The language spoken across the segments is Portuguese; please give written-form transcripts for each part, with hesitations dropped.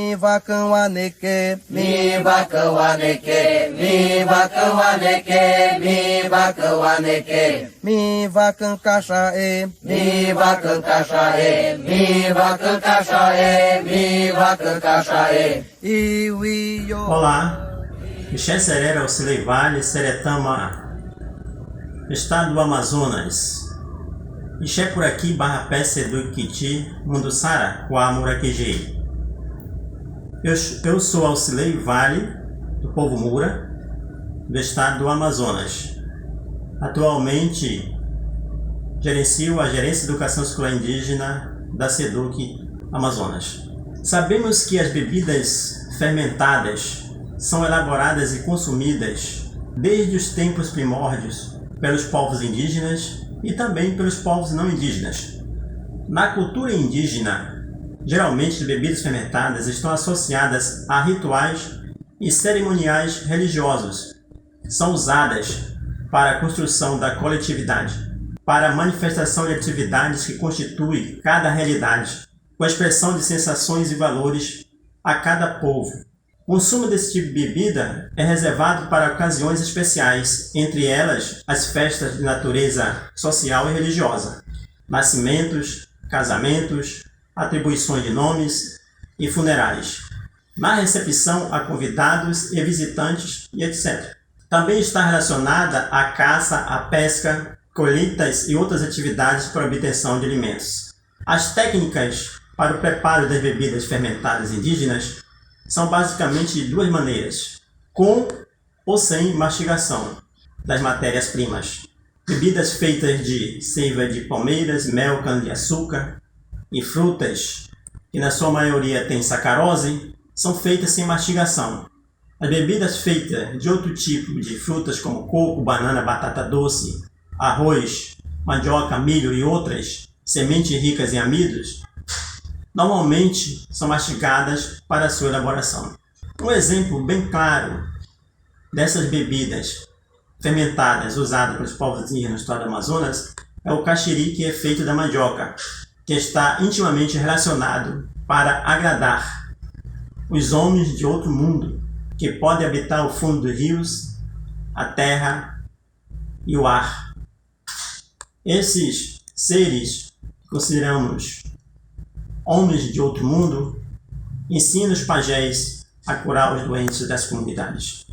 mi vacan waneke, mi vaca waneke, mi vaca waneke, mi vaca waneke, mi vacan cachae, mi vaca cachae, mi vaca cachae, mi vaca cachae. iwi-yo. Olá, Michel Serera, Auxilei Vale, Seretama, Estado do Amazonas. Ixé por aqui, Barra Pé, Sedu, Kiti, Mundussara, Coamura, Quejei. Eu sou Auxilei Vale, do povo Mura, do estado do Amazonas. Atualmente, gerencio a Gerência de Educação Escolar Indígena da SEDUC Amazonas. Sabemos que as bebidas fermentadas são elaboradas e consumidas desde os tempos primórdios pelos povos indígenas e também pelos povos não indígenas. Na cultura indígena, geralmente as bebidas fermentadas estão associadas a rituais e cerimoniais religiosos. São usadas para a construção da coletividade, para a manifestação de atividades que constituem cada realidade, com a expressão de sensações e valores a cada povo. O consumo desse tipo de bebida é reservado para ocasiões especiais, entre elas as festas de natureza social e religiosa, nascimentos, casamentos, atribuições de nomes e funerais, na recepção a convidados e visitantes e etc. Também está relacionada à caça, à pesca, colheitas e outras atividades para obtenção de alimentos. As técnicas para o preparo das bebidas fermentadas indígenas são basicamente de duas maneiras: com ou sem mastigação das matérias-primas. Bebidas feitas de seiva de palmeiras, mel, cana-de-açúcar e frutas, que na sua maioria tem sacarose, são feitas sem mastigação. As bebidas feitas de outro tipo de frutas como coco, banana, batata doce, arroz, mandioca, milho e outras sementes ricas em amidos, normalmente são mastigadas para a sua elaboração. Um exemplo bem claro dessas bebidas fermentadas usadas pelos povos indígenas no estado do Amazonas é o caxiri, que é feito da mandioca, que está intimamente relacionado para agradar os homens de outro mundo, que podem habitar o fundo dos rios, a terra e o ar. Esses seres que consideramos homens de outro mundo ensinam os pajés a curar os doentes das comunidades.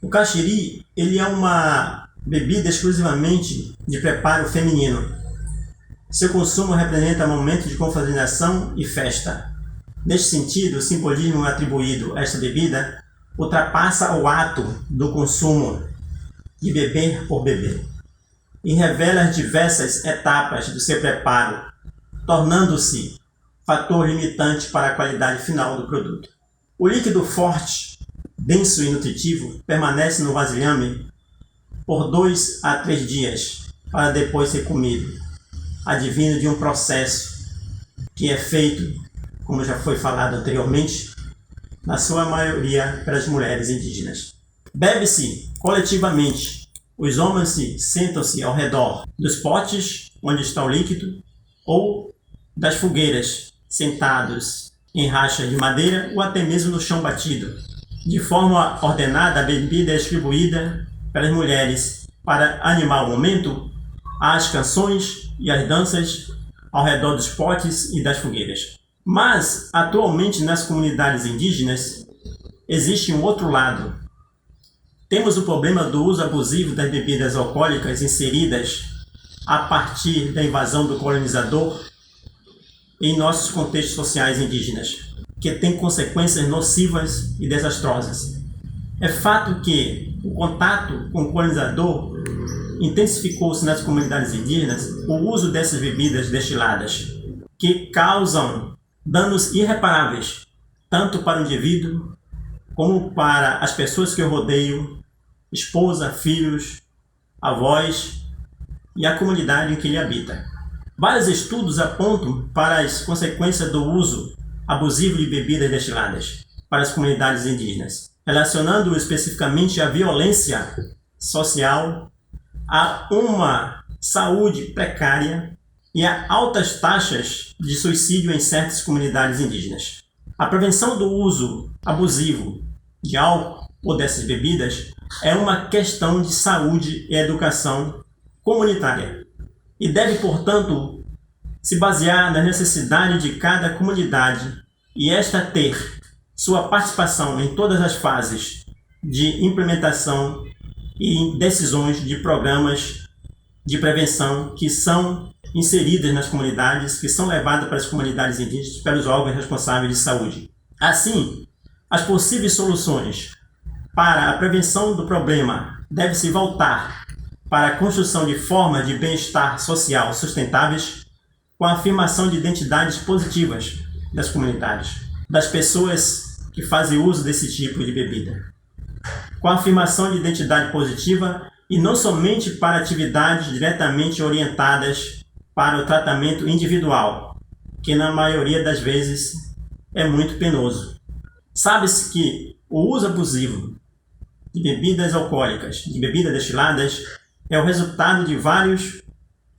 O caxiri, ele é uma bebida exclusivamente de preparo feminino. Seu consumo representa momento de confraternização e festa. Neste sentido, o simbolismo atribuído a esta bebida ultrapassa o ato do consumo de beber por beber e revela as diversas etapas do seu preparo, tornando-se fator limitante para a qualidade final do produto. O líquido forte, denso e nutritivo permanece no vasilhame por 2 a 3 dias para depois ser comido, advindo de um processo que é feito, como já foi falado anteriormente, na sua maioria pelas mulheres indígenas. Bebe-se coletivamente. Os homens sentam-se ao redor dos potes onde está o líquido ou das fogueiras, sentados em racha de madeira ou até mesmo no chão batido. De forma ordenada, a bebida é distribuída pelas mulheres para animar o momento, as canções e as danças ao redor dos potes e das fogueiras. Mas, atualmente, nas comunidades indígenas, existe um outro lado. Temos o problema do uso abusivo das bebidas alcoólicas inseridas a partir da invasão do colonizador em nossos contextos sociais indígenas, que tem consequências nocivas e desastrosas. É fato que o contato com o colonizador intensificou-se nas comunidades indígenas o uso dessas bebidas destiladas, que causam danos irreparáveis, tanto para o indivíduo como para as pessoas que o rodeiam, esposa, filhos, avós e a comunidade em que ele habita. Vários estudos apontam para as consequências do uso abusivo de bebidas destiladas para as comunidades indígenas, relacionando especificamente a violência social, a uma saúde precária e a altas taxas de suicídio em certas comunidades indígenas. A prevenção do uso abusivo de álcool ou dessas bebidas é uma questão de saúde e educação comunitária e deve, portanto, se basear na necessidade de cada comunidade e esta ter sua participação em todas as fases de implementação e em decisões de programas de prevenção que são inseridas nas comunidades, que são levadas para as comunidades indígenas pelos órgãos responsáveis de saúde. Assim, as possíveis soluções para a prevenção do problema devem se voltar para a construção de formas de bem-estar social sustentáveis, com a afirmação de identidades positivas das comunidades, das pessoas que fazem uso desse tipo de bebida, com a afirmação de identidade positiva e não somente para atividades diretamente orientadas para o tratamento individual, que na maioria das vezes é muito penoso. Sabe-se que o uso abusivo de bebidas alcoólicas, de bebidas destiladas, é o resultado de vários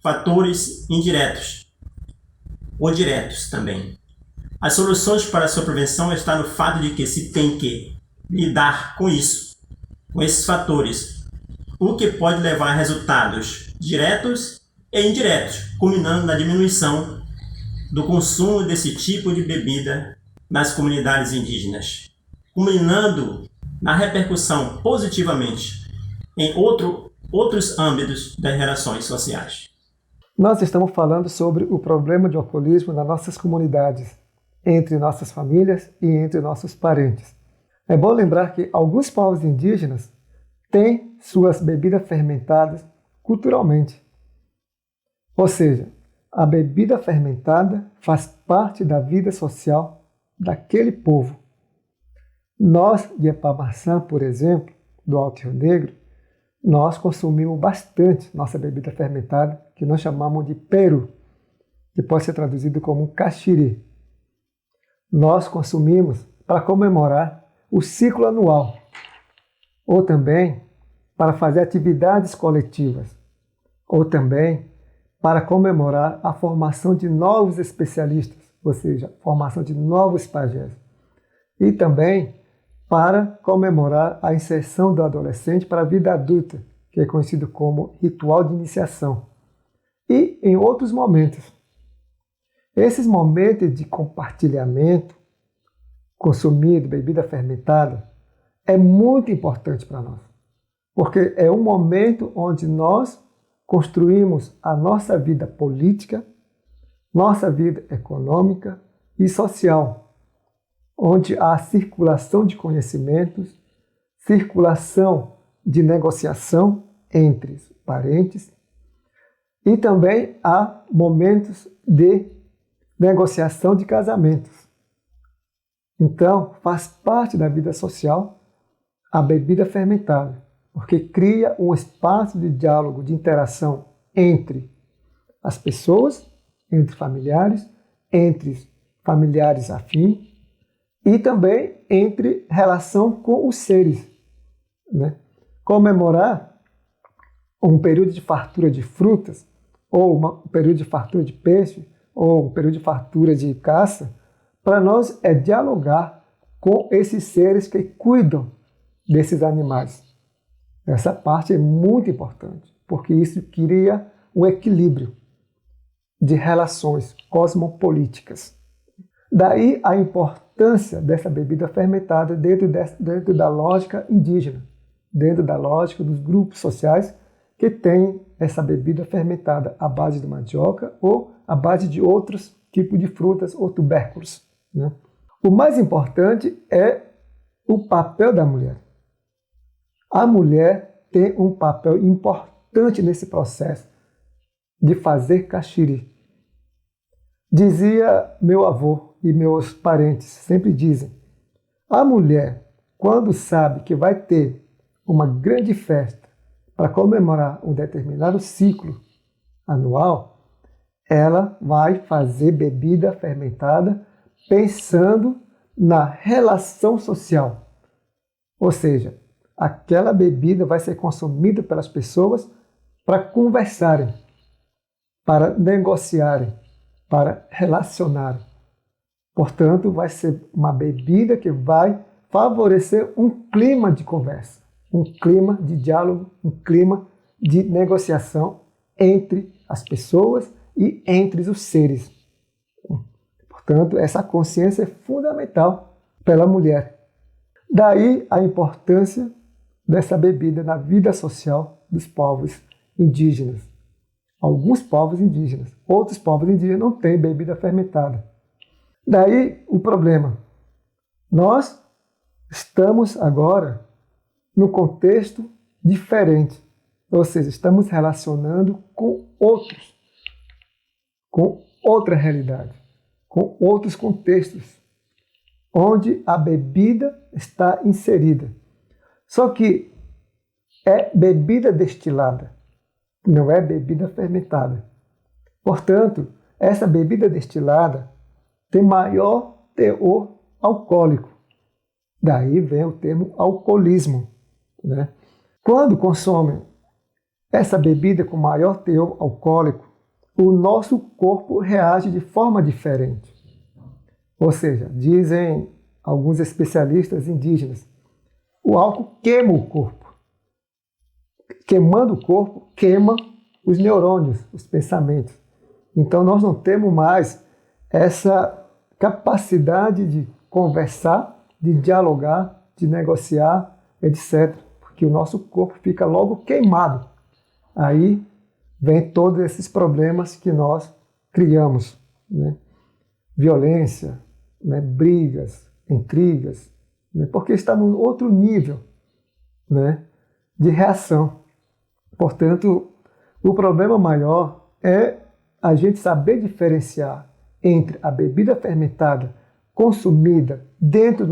fatores indiretos ou diretos também. As soluções para a sua prevenção estão no fato de que se tem que lidar com isso, com esses fatores, o que pode levar a resultados diretos e indiretos, culminando na diminuição do consumo desse tipo de bebida nas comunidades indígenas, culminando na repercussão positivamente em outros âmbitos das relações sociais. Nós estamos falando sobre o problema de alcoolismo nas nossas comunidades, entre nossas famílias e entre nossos parentes. É bom lembrar que alguns povos indígenas têm suas bebidas fermentadas culturalmente. Ou seja, a bebida fermentada faz parte da vida social daquele povo. Nós, de Epamaçã, por exemplo, do Alto Rio Negro, nós consumimos bastante nossa bebida fermentada, que nós chamamos de peru, que pode ser traduzido como caxiri. Nós consumimos para comemorar o ciclo anual, ou também para fazer atividades coletivas, ou também para comemorar a formação de novos especialistas, ou seja, formação de novos pajés, e também para comemorar a inserção do adolescente para a vida adulta, que é conhecido como ritual de iniciação, e em outros momentos. Esses momentos de compartilhamento, consumir de bebida fermentada, é muito importante para nós, porque é um momento onde nós construímos a nossa vida política, nossa vida econômica e social, onde há circulação de conhecimentos, circulação de negociação entre parentes e também há momentos de negociação de casamentos. Então, faz parte da vida social a bebida fermentada, porque cria um espaço de diálogo, de interação entre as pessoas, entre familiares afins e também entre relação com os seres. Né? Comemorar um período de fartura de frutas, ou um período de fartura de peixe, ou um período de fartura de caça, para nós é dialogar com esses seres que cuidam desses animais. Essa parte é muito importante, porque isso cria um equilíbrio de relações cosmopolíticas. Daí a importância dessa bebida fermentada dentro da lógica indígena, dentro da lógica dos grupos sociais que têm essa bebida fermentada à base de mandioca ou à base de outros tipos de frutas ou tubérculos. Né? O mais importante é o papel da mulher. A mulher tem um papel importante nesse processo de fazer caxiri. Dizia meu avô e meus parentes, sempre dizem, a mulher, quando sabe que vai ter uma grande festa para comemorar um determinado ciclo anual, ela vai fazer bebida fermentada pensando na relação social. Ou seja, aquela bebida vai ser consumida pelas pessoas para conversarem, para negociarem, para relacionarem. Portanto, vai ser uma bebida que vai favorecer um clima de conversa, um clima de diálogo, um clima de negociação entre as pessoas e entre os seres. Portanto, essa consciência é fundamental pela mulher. Daí a importância dessa bebida na vida social dos povos indígenas. Alguns povos indígenas, outros povos indígenas não têm bebida fermentada. Daí o problema. Nós estamos agora num contexto diferente, ou seja, estamos relacionando com outros, com outra realidade, com outros contextos, onde a bebida está inserida. Só que é bebida destilada, não é bebida fermentada. Portanto, essa bebida destilada tem maior teor alcoólico. Daí vem o termo alcoolismo, né? Quando consomem essa bebida com maior teor alcoólico, o nosso corpo reage de forma diferente. Ou seja, dizem alguns especialistas indígenas, o álcool queima o corpo. Queimando o corpo, queima os neurônios, os pensamentos. Então nós não temos mais essa capacidade de conversar, de dialogar, de negociar, etc. Porque o nosso corpo fica logo queimado. Aí vem todos esses problemas que nós criamos, né? Violência, né? Brigas, intrigas, né? Porque está num outro nível, né? De reação. Portanto, o problema maior é a gente saber diferenciar entre a bebida fermentada consumida dentro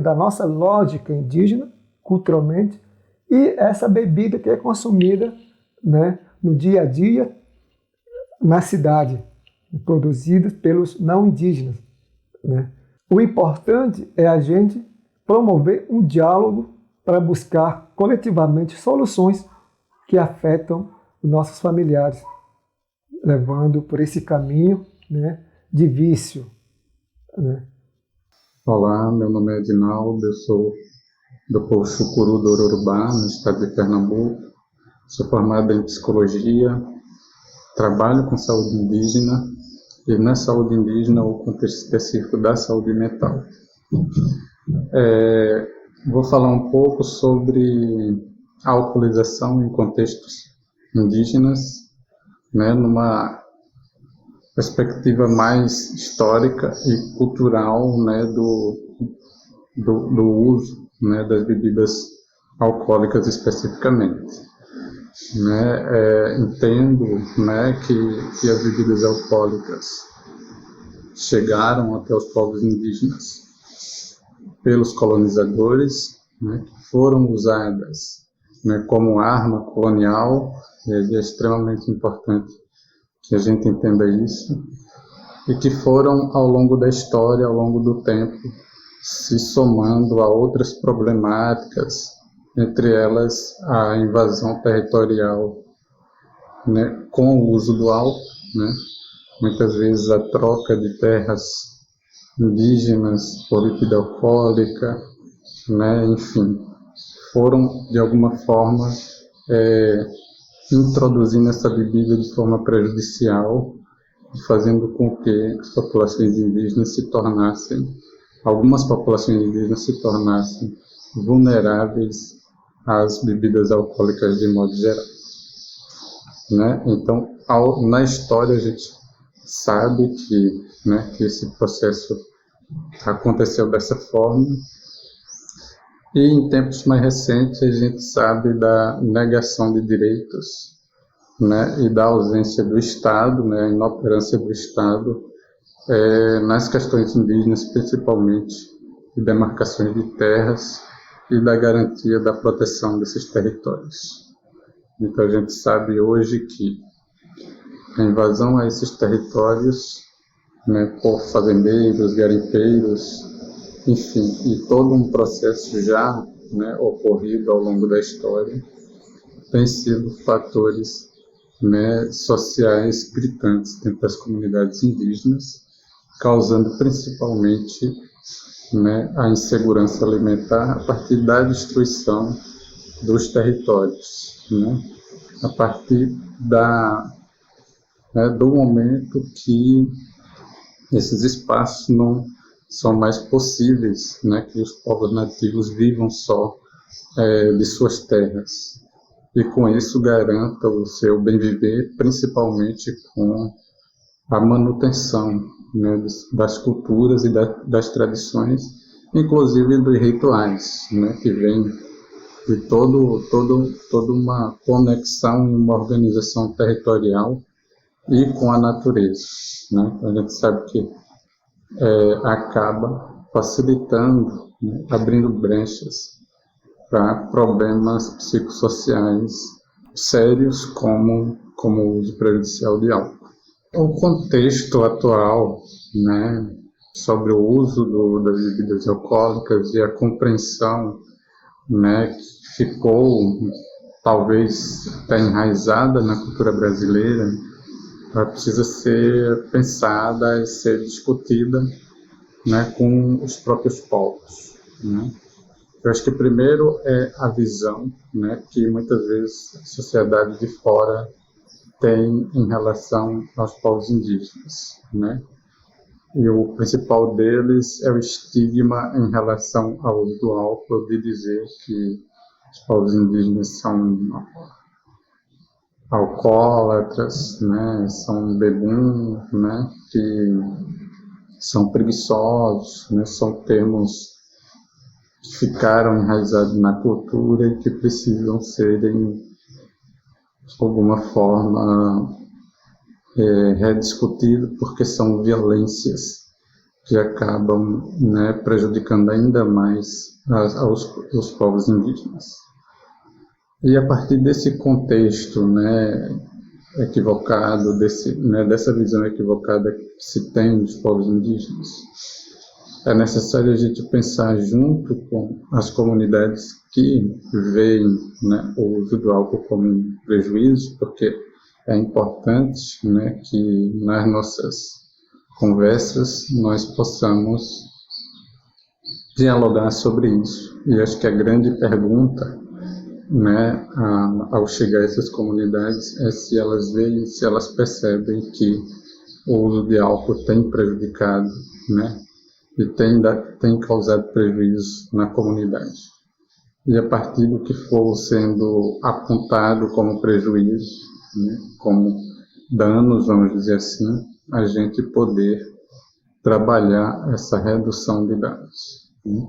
da nossa lógica indígena, culturalmente, e essa bebida que é consumida, né, no dia a dia, na cidade, produzida pelos não indígenas, né? O importante é a gente promover um diálogo para buscar coletivamente soluções que afetam os nossos familiares, levando por esse caminho, né, de vício, né? Olá, meu nome é Edinaldo, eu sou do povo Chucuru do Ororubá, no estado de Pernambuco. Sou formado em psicologia, trabalho com saúde indígena e na saúde indígena o contexto específico da saúde mental. Vou falar um pouco sobre a alcoolização em contextos indígenas, né, numa perspectiva mais histórica e cultural, né, do uso, né, das bebidas alcoólicas especificamente. Né, entendo, né, que as bebidas alcoólicas chegaram até os povos indígenas pelos colonizadores, né, que foram usadas, né, como arma colonial, e é extremamente importante que a gente entenda isso, e que foram ao longo da história, ao longo do tempo, se somando a outras problemáticas, entre elas a invasão territorial, né, com o uso do álcool, né, muitas vezes a troca de terras indígenas por bebida alcoólica, né, enfim, foram de alguma forma introduzindo essa bebida de forma prejudicial, fazendo com que as populações indígenas se tornassem, algumas populações indígenas se tornassem vulneráveis às bebidas alcoólicas de modo geral, né? Então, na história a gente sabe que esse processo aconteceu dessa forma, e em tempos mais recentes a gente sabe da negação de direitos, né, e da ausência do Estado, né, a inoperância do Estado nas questões indígenas, principalmente de demarcações de terras e da garantia da proteção desses territórios. Então a gente sabe hoje que a invasão a esses territórios, né, por fazendeiros, garimpeiros, enfim, e todo um processo já, né, ocorrido ao longo da história, tem sido fatores, né, sociais gritantes dentro das comunidades indígenas, causando principalmente, né, a insegurança alimentar a partir da destruição dos territórios, né, a partir do momento que esses espaços não são mais possíveis, né, que os povos nativos vivam só de suas terras e com isso garanta o seu bem-viver, principalmente com a manutenção, né, das culturas e das tradições, inclusive dos rituais, né, que vem de toda uma conexão e uma organização territorial e com a natureza, né? A gente sabe que acaba facilitando, né, abrindo brechas para problemas psicossociais sérios como o uso prejudicial de álcool. O contexto atual, né, sobre o uso das bebidas alcoólicas e a compreensão, né, que ficou talvez até enraizada na cultura brasileira, ela precisa ser pensada e ser discutida, né, com os próprios povos, né. Eu acho que primeiro é a visão, né, que muitas vezes a sociedade de fora tem em relação aos povos indígenas, né? E o principal deles é o estigma em relação ao uso do álcool, de dizer que os povos indígenas são alcoólatras, né? São bebuns, né? Que são preguiçosos, né? São termos que ficaram enraizados na cultura e que precisam serem, de alguma forma, rediscutidos, porque são violências que acabam, né, prejudicando ainda mais os povos indígenas. E a partir desse contexto, né, equivocado, dessa visão equivocada que se tem dos povos indígenas, é necessário a gente pensar junto com as comunidades que veem, né, o uso do álcool como um prejuízo, porque é importante, né, que nas nossas conversas nós possamos dialogar sobre isso. E acho que a grande pergunta, né, ao chegar a essas comunidades é se elas veem, se elas percebem que o uso de álcool tem prejudicado, né, e tem causado prejuízo na comunidade. E a partir do que for sendo apontado como prejuízo, né, como danos, vamos dizer assim, a gente poder trabalhar essa redução de danos, né.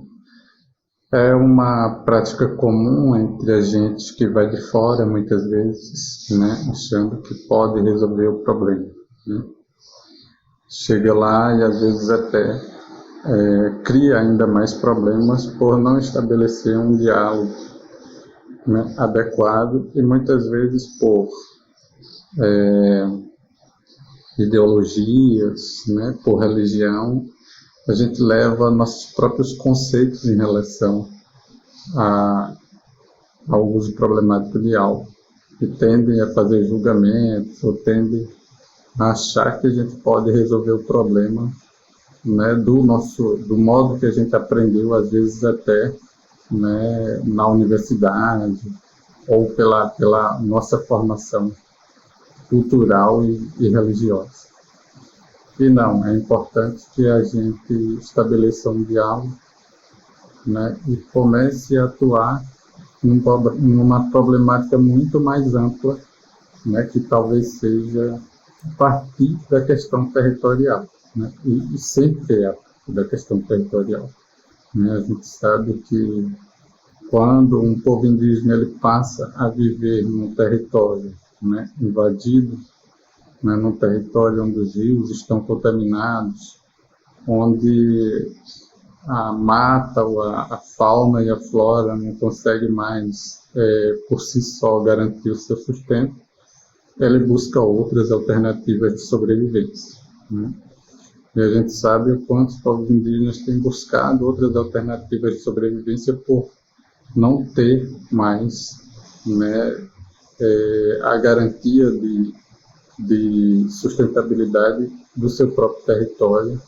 É uma prática comum entre a gente que vai de fora, muitas vezes, né, achando que pode resolver o problema, né. Chega lá e às vezes até cria ainda mais problemas por não estabelecer um diálogo, né, adequado e muitas vezes por ideologias, né, por religião, a gente leva nossos próprios conceitos em relação ao uso problemático de álcool e tendem a fazer julgamentos ou tendem a achar que a gente pode resolver o problema, né, do modo que a gente aprendeu, às vezes até, né, na universidade ou pela nossa formação cultural e religiosa. E não, é importante que a gente estabeleça um diálogo, né, e comece a atuar numa problemática muito mais ampla, né, que talvez seja a partir da questão territorial, né, e sempre é da questão territorial, né. A gente sabe que quando um povo indígena ele passa a viver num território, né, invadido, né, num território onde os rios estão contaminados, onde a mata, a fauna e a flora não conseguem mais, por si só, garantir o seu sustento, ele busca outras alternativas de sobrevivência, né. E a gente sabe o quanto os povos indígenas têm buscado outras alternativas de sobrevivência por não ter mais, né, a garantia de sustentabilidade do seu próprio território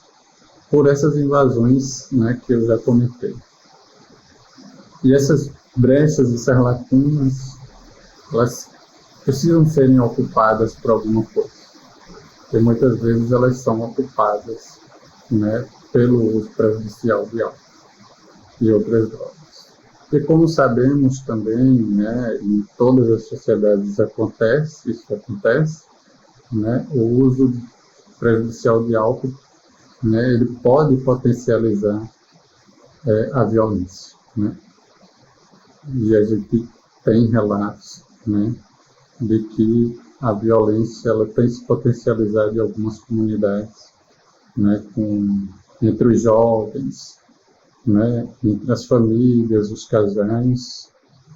por essas invasões, né, que eu já comentei. E essas brechas, essas lacunas, elas precisam serem ocupadas por alguma coisa. E muitas vezes elas são ocupadas, né, pelo uso prejudicial de álcool e outras drogas. E como sabemos também, né, em todas as sociedades isso acontece, né, o uso prejudicial de álcool, né, ele pode potencializar a violência, né? E a gente tem relatos, né, de que a violência ela tem se potencializado em algumas comunidades, né, entre os jovens, né, entre as famílias, os casais,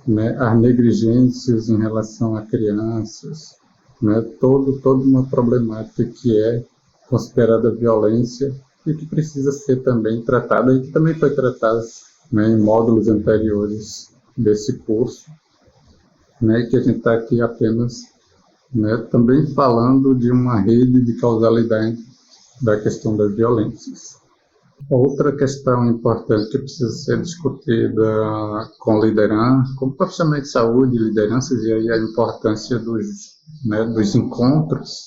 né, as negligências em relação a crianças, né, toda uma problemática que é considerada violência e que precisa ser também tratada, e que também foi tratada, né, em módulos anteriores desse curso, né, e que a gente está aqui apenas, né, também falando de uma rede de causalidade da questão das violências. Outra questão importante que precisa ser discutida com liderança, com profissionais de saúde, lideranças, e aí a importância dos encontros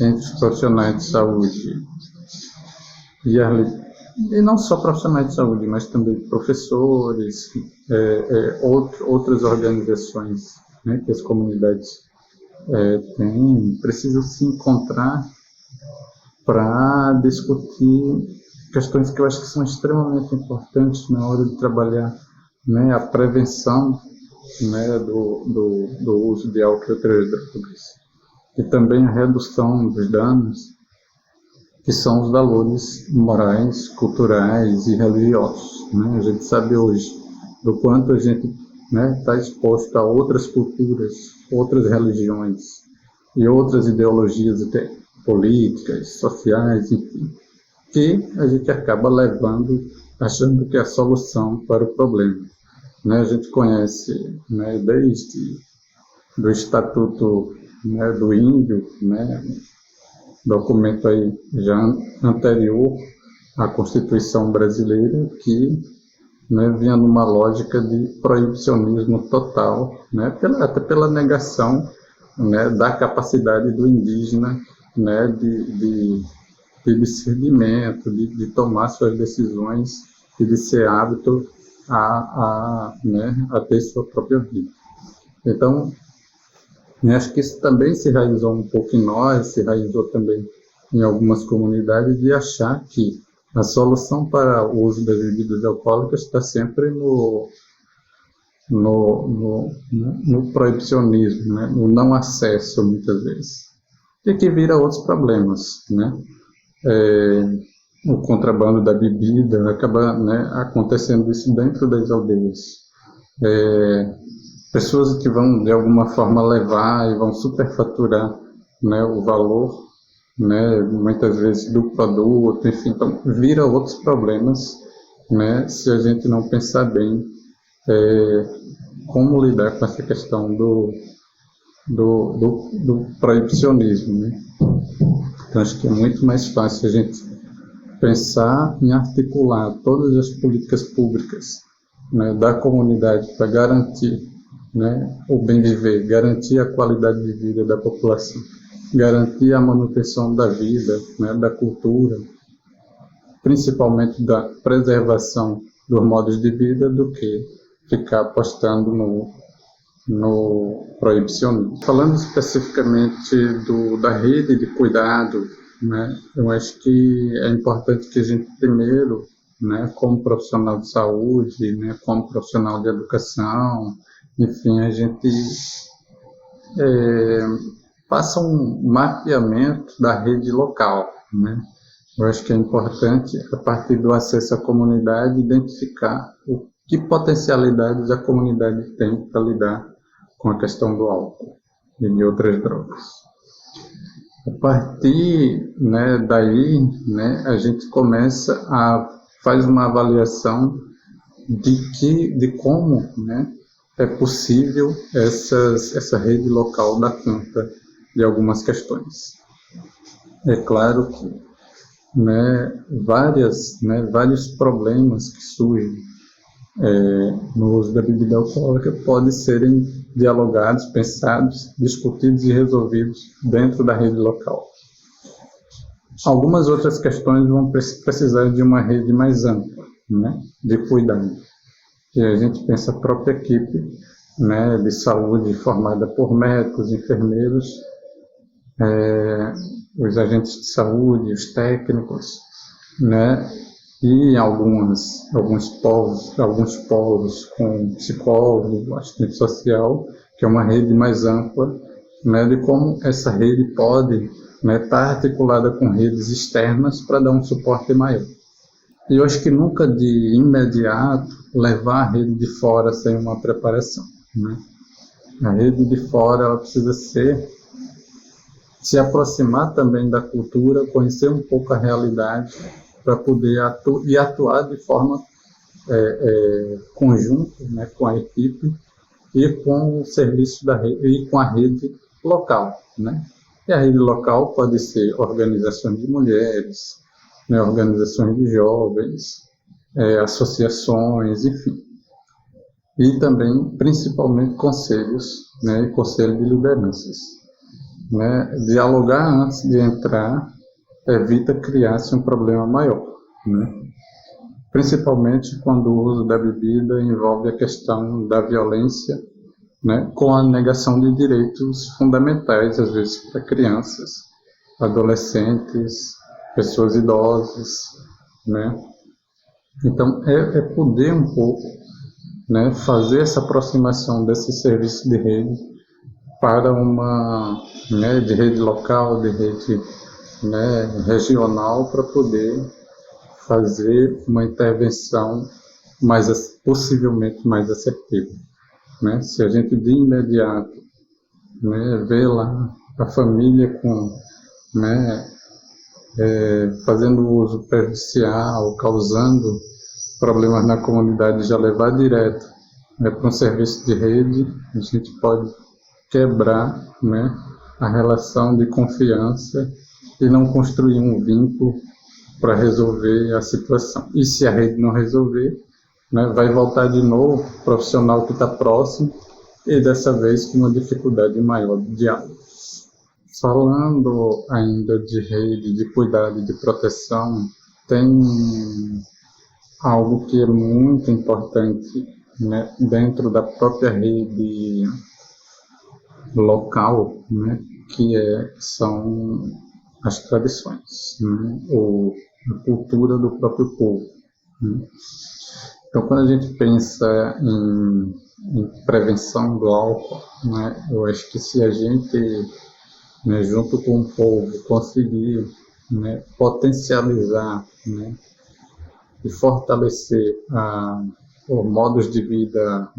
entre os profissionais de saúde e não só profissionais de saúde, mas também professores, outras organizações, né, que as comunidades têm, precisam se encontrar para discutir questões que eu acho que são extremamente importantes na hora de trabalhar, né, a prevenção, né, do uso de álcool e outras drogas, e também a redução dos danos, que são os valores morais, culturais e religiosos, né? A gente sabe hoje do quanto a gente, né, está exposto a outras culturas, outras religiões e outras ideologias até políticas, sociais, enfim, que a gente acaba levando, achando que é a solução para o problema, né? A gente conhece, né, desde do Estatuto, né, do Índio, né, documento aí já anterior à Constituição brasileira, que, né, vinha numa lógica de proibicionismo total, né, até pela negação, né, da capacidade do indígena, né, de discernimento, de tomar suas decisões e de ser apto a ter sua própria vida. Então, acho que isso também se enraizou um pouco em nós, se enraizou também em algumas comunidades, de achar que a solução para o uso das bebidas alcoólicas está sempre no proibicionismo, né? No não acesso, muitas vezes, e que vira outros problemas, né? O contrabando da bebida acaba, né, acontecendo isso dentro das aldeias. Pessoas que vão de alguma forma levar e vão superfaturar, né, o valor, né, muitas vezes do produto, enfim, então vira outros problemas, né, se a gente não pensar bem como lidar com essa questão do proibicionismo, né? Então acho que é muito mais fácil a gente pensar em articular todas as políticas públicas, né, da comunidade para garantir, né, o bem viver, garantir a qualidade de vida da população, garantir a manutenção da vida, né, da cultura, principalmente da preservação dos modos de vida, do que ficar apostando no proibicionismo. Falando especificamente da rede de cuidado, né, eu acho que é importante que a gente primeiro, né, como profissional de saúde, né, como profissional de educação, enfim, a gente faça um mapeamento da rede local, né? Eu acho que é importante, a partir do acesso à comunidade, identificar o que potencialidades a comunidade tem para lidar com a questão do álcool e de outras drogas. A partir, né, daí, né, a gente faz uma avaliação de como, né, é possível essa rede local dar conta de algumas questões. É claro que vários problemas que surgem no uso da bebida alcoólica podem serem dialogados, pensados, discutidos e resolvidos dentro da rede local. Algumas outras questões vão precisar de uma rede mais ampla, de cuidado. E a gente pensa a própria equipe de saúde formada por médicos, enfermeiros, os agentes de saúde, os técnicos, e alguns polos com psicólogo, assistente social, que é uma rede mais ampla, de como essa rede pode estar articulada com redes externas para dar um suporte maior. E eu acho que nunca de imediato levar a rede de fora sem uma preparação. A rede de fora ela precisa se aproximar também da cultura, conhecer um pouco a realidade, para poder atuar de forma conjunta, com a equipe e com o serviço da rede e com a rede local, E a rede local pode ser organizações de mulheres, organizações de jovens, associações, enfim. E também, principalmente, conselhos, e conselho de lideranças. Dialogar antes de entrar evita criar-se um problema maior, principalmente quando o uso da bebida envolve a questão da violência, com a negação de direitos fundamentais, às vezes para crianças, adolescentes, pessoas idosas, Então, é poder um pouco, fazer essa aproximação desse serviço de rede para de rede local, de rede regional, para poder fazer uma intervenção possivelmente mais assertiva. Se a gente de imediato vê lá a família fazendo uso prejudicial, causando problemas na comunidade, já levar direto para um serviço de rede, a gente pode quebrar a relação de confiança e não construir um vínculo para resolver a situação. E se a rede não resolver, vai voltar de novo o profissional que está próximo e dessa vez com uma dificuldade maior de diálogo. Falando ainda de rede, de cuidado e de proteção, tem algo que é muito importante dentro da própria rede local, que são as tradições, a cultura do próprio povo. Então, quando a gente pensa em prevenção do álcool, eu acho que se a gente, junto com o povo, conseguir potencializar e fortalecer os modos de vida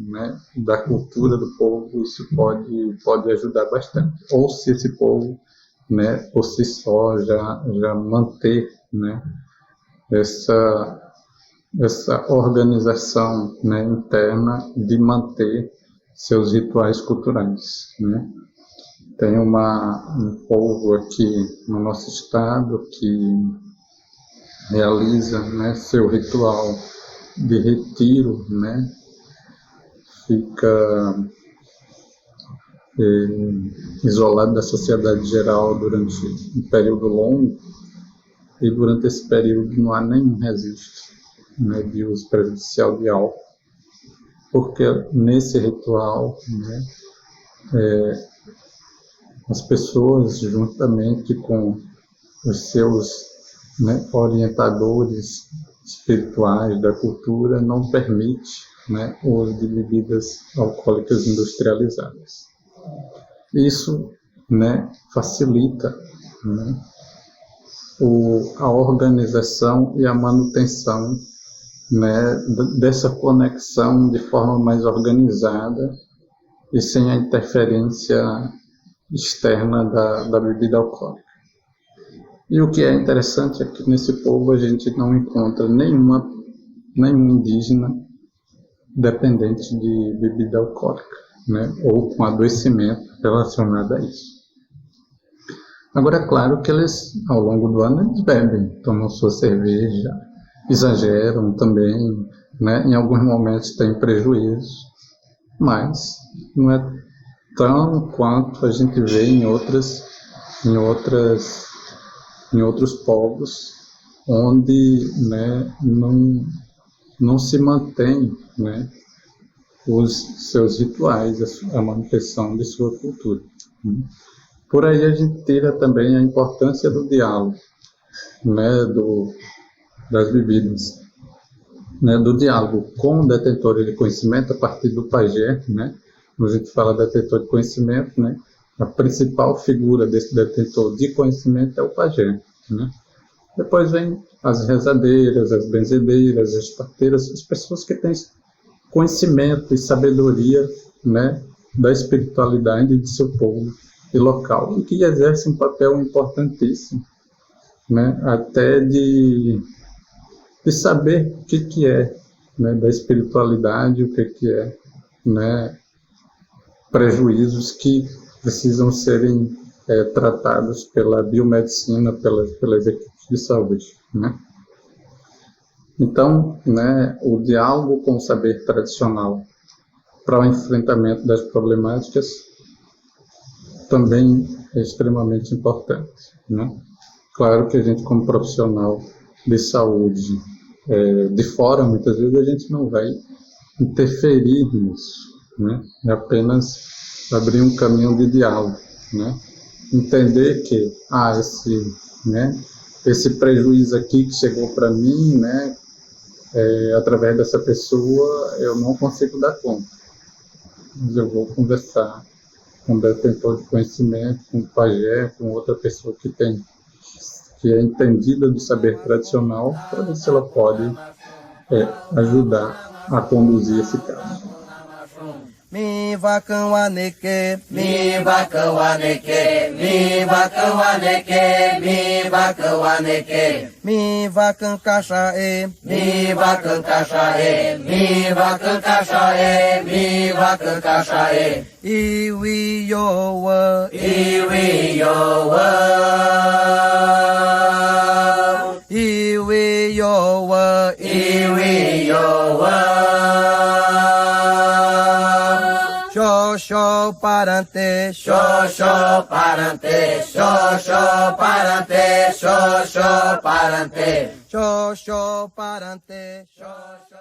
da cultura do povo, isso pode ajudar bastante. Ou se esse povo, por si só, já manter essa organização interna de manter seus rituais culturais. Tem um povo aqui no nosso estado que realiza seu ritual de retiro, fica isolado da sociedade geral durante um período longo, e durante esse período não há nenhum registro de uso prejudicial de álcool, porque nesse ritual as pessoas, juntamente com os seus orientadores espirituais da cultura, não permite o uso de bebidas alcoólicas industrializadas. Isso facilita a organização e a manutenção dessa conexão de forma mais organizada e sem a interferência externa da bebida alcoólica. E o que é interessante é que nesse povo a gente não encontra nenhum indígena dependente de bebida alcoólica, ou com adoecimento relacionado a isso. Agora, é claro que eles, ao longo do ano, eles bebem, tomam sua cerveja, exageram também, né? Em alguns momentos tem prejuízo, mas não é tão quanto a gente vê em outros povos, onde, né, não se mantém, né, os seus rituais, a manutenção de sua cultura. Por aí a gente tira também a importância do diálogo, né, das bebidas, né, do diálogo com detentores de conhecimento a partir do pajé, né. Quando a gente fala detentor de conhecimento, né, a principal figura desse detentor de conhecimento é o pajé, né. Depois vem as rezadeiras, as benzedeiras, as parteiras, as pessoas que têm conhecimento e sabedoria, né, da espiritualidade de seu povo e local, e que exercem um papel importantíssimo, né, até de saber o que é, né, da espiritualidade, o que é, né, prejuízos que precisam serem tratados pela biomedicina, pelas equipes de saúde, né. Então, né, o diálogo com o saber tradicional para o enfrentamento das problemáticas também é extremamente importante, né? Claro que a gente, como profissional de saúde, de fora, muitas vezes a gente não vai interferir nisso, né? É apenas abrir um caminho de diálogo, né? Entender que, esse prejuízo aqui que chegou para mim, né, através dessa pessoa, eu não consigo dar conta. Mas eu vou conversar com o detentor de conhecimento, com o pajé, com outra pessoa que é entendida do saber tradicional, para ver se ela pode ajudar a conduzir esse caso. Mi vacan waneke, mi vacan waneke, mi vacan waneke, mi vacan waneke, mi vacan cachae, mi vacan cachae, mi vacan cachae, mi vacan cachae, iwi yowa, iwi yowa, iwi yowa, iwi yowa. Xó parante, Xó parante, xó parante, xó parante, xó parante, xó.